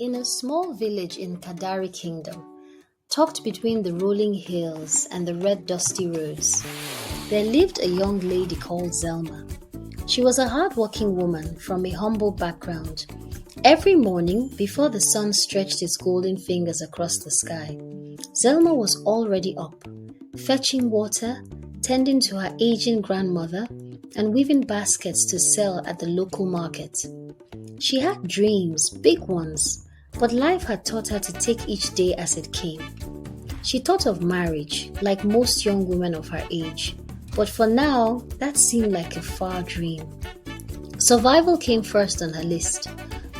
In a small village in Kadari Kingdom, tucked between the rolling hills and the red dusty roads, there lived a young lady called Zelma. She was a hard-working woman from a humble background. Every morning, before the sun stretched its golden fingers across the sky, Zelma was already up, fetching water, tending to her aging grandmother, and weaving baskets to sell at the local market. She had dreams, big ones, but life had taught her to take each day as it came. She thought of marriage, like most young women of her age, but for now, that seemed like a far dream. Survival came first on her list: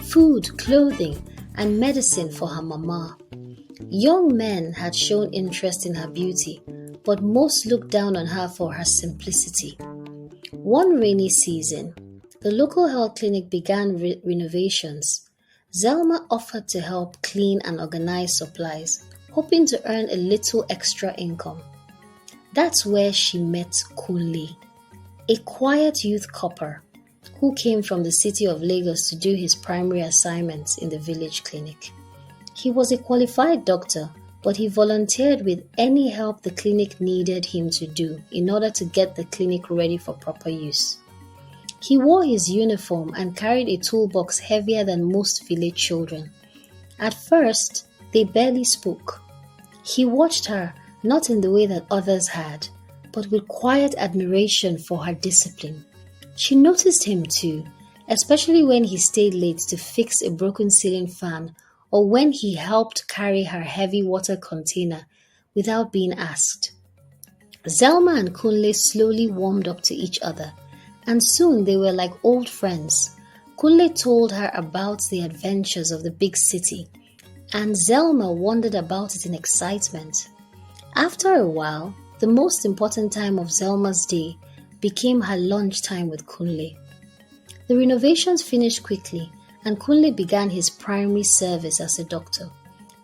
food, clothing, and medicine for her mama. Young men had shown interest in her beauty, but most looked down on her for her simplicity. One rainy season, the local health clinic began renovations. Zelma offered to help clean and organize supplies, hoping to earn a little extra income. That's where she met Kunle, a quiet youth copper who came from the city of Lagos to do his primary assignments in the village clinic. He was a qualified doctor, but he volunteered with any help the clinic needed him to do in order to get the clinic ready for proper use. He wore his uniform and carried a toolbox heavier than most village children. At first, they barely spoke. He watched her, not in the way that others had, but with quiet admiration for her discipline. She noticed him too, especially when he stayed late to fix a broken ceiling fan or when he helped carry her heavy water container without being asked. Zelma and Kunle slowly warmed up to each other, and soon they were like old friends. Kunle told her about the adventures of the big city, and Zelma wondered about it in excitement. After a while, the most important time of Zelma's day became her lunch time with Kunle. The renovations finished quickly, and Kunle began his primary service as a doctor.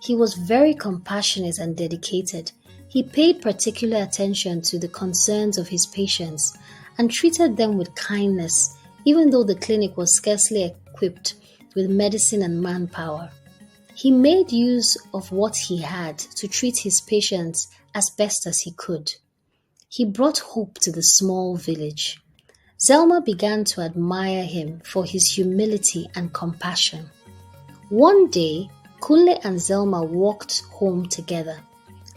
He was very compassionate and dedicated. He paid particular attention to the concerns of his patients and treated them with kindness, even though the clinic was scarcely equipped with medicine and manpower. He made use of what he had to treat his patients as best as he could. He brought hope to the small village. Zelma began to admire him for his humility and compassion. One day, Kunle and Zelma walked home together.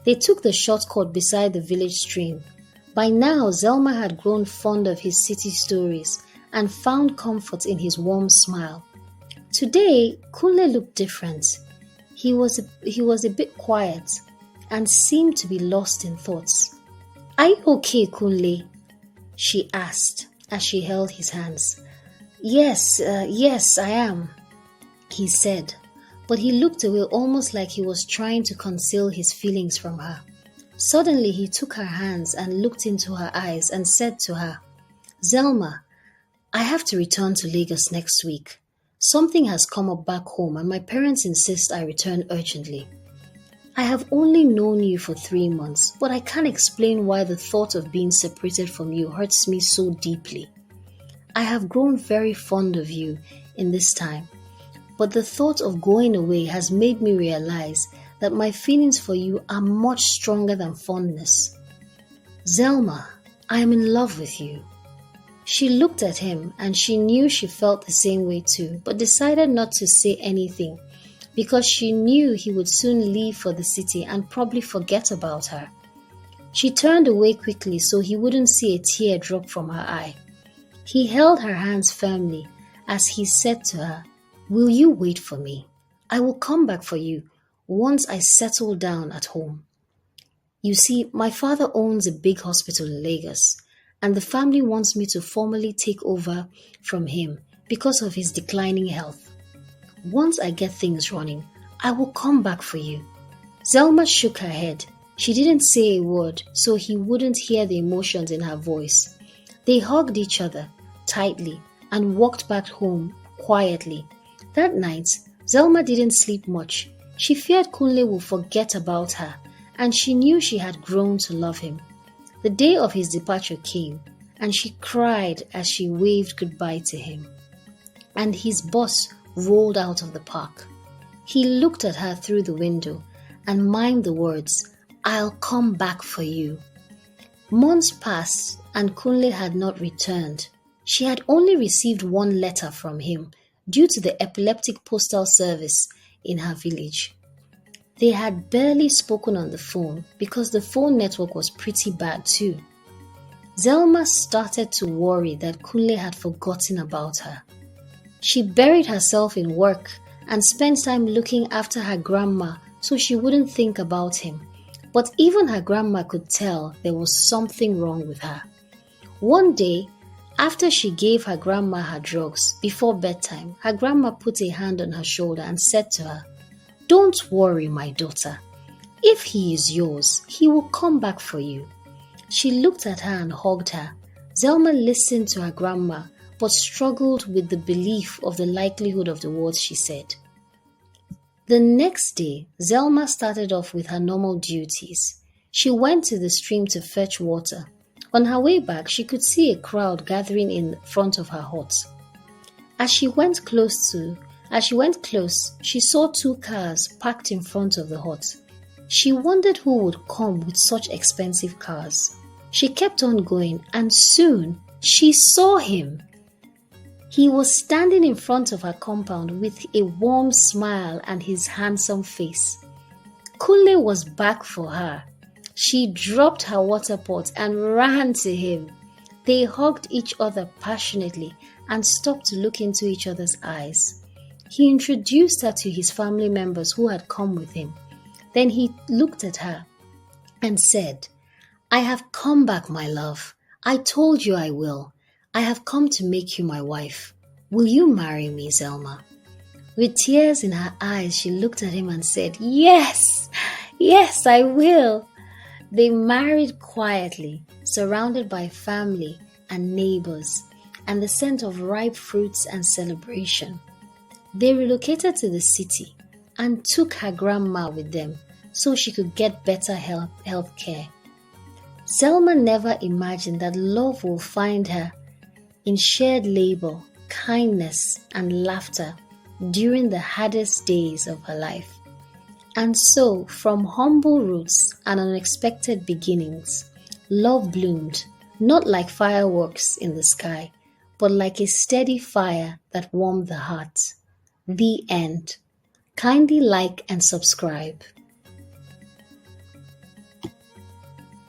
They took the shortcut beside the village stream. By now, Zelma had grown fond of his city stories and found comfort in his warm smile. Today, Kunle looked different. He was a bit quiet and seemed to be lost in thoughts. "Are you okay, Kunle?" she asked as she held his hands. Yes, I am," he said, but he looked away almost like he was trying to conceal his feelings from her. Suddenly, he took her hands and looked into her eyes and said to her, "Zelma, I have to return to Lagos next week. Something has come up back home and my parents insist I return urgently. I have only known you for 3 months, but I can't explain why the thought of being separated from you hurts me so deeply. I have grown very fond of you in this time, but the thought of going away has made me realize that my feelings for you are much stronger than fondness. Zelma, I am in love with you." She looked at him and she knew she felt the same way too, but decided not to say anything because she knew he would soon leave for the city and probably forget about her. She turned away quickly so he wouldn't see a tear drop from her eye. He held her hands firmly as he said to her, "Will you wait for me? I will come back for you once I settle down at home. You see, my father owns a big hospital in Lagos, and the family wants me to formally take over from him because of his declining health. Once I get things running, I will come back for you." Zelma shook her head. She didn't say a word, so he wouldn't hear the emotions in her voice. They hugged each other tightly and walked back home quietly. That night, Zelma didn't sleep much. She feared Kunle would forget about her, and she knew she had grown to love him. The day of his departure came, and she cried as she waved goodbye to him. And his bus rolled out of the park. He looked at her through the window and mimed the words, "I'll come back for you." Months passed and Kunle had not returned. She had only received one letter from him due to the epileptic postal service in her village. They had barely spoken on the phone because the phone network was pretty bad too. Zelma started to worry that Kunle had forgotten about her. She buried herself in work and spent time looking after her grandma so she wouldn't think about him. But even her grandma could tell there was something wrong with her. One day, after she gave her grandma her drugs before bedtime, her grandma put a hand on her shoulder and said to her, "Don't worry, my daughter. If he is yours, he will come back for you." She looked at her and hugged her. Zelma listened to her grandma but struggled with the belief of the likelihood of the words she said. The next day, Zelma started off with her normal duties. She went to the stream to fetch water. On her way back, she could see a crowd gathering in front of her hut. As she went close, she saw two cars parked in front of the hut. She wondered who would come with such expensive cars. She kept on going and soon she saw him. He was standing in front of her compound with a warm smile and his handsome face. Kunle was back for her. She dropped her water pot and ran to him. They hugged each other passionately and stopped to look into each other's eyes. He introduced her to his family members who had come with him. Then he looked at her and said, "I have come back, my love. I told you I will. I have come to make you my wife. Will you marry me, Zelma?" With tears in her eyes, she looked at him and said, "Yes, yes, I will." They married quietly, surrounded by family and neighbors, and the scent of ripe fruits and celebration. They relocated to the city and took her grandma with them so she could get better health care. Zelma never imagined that love will find her in shared labor, kindness, and laughter during the hardest days of her life. And so, from humble roots and unexpected beginnings, love bloomed, not like fireworks in the sky, but like a steady fire that warmed the heart. The end. Kindly like and subscribe.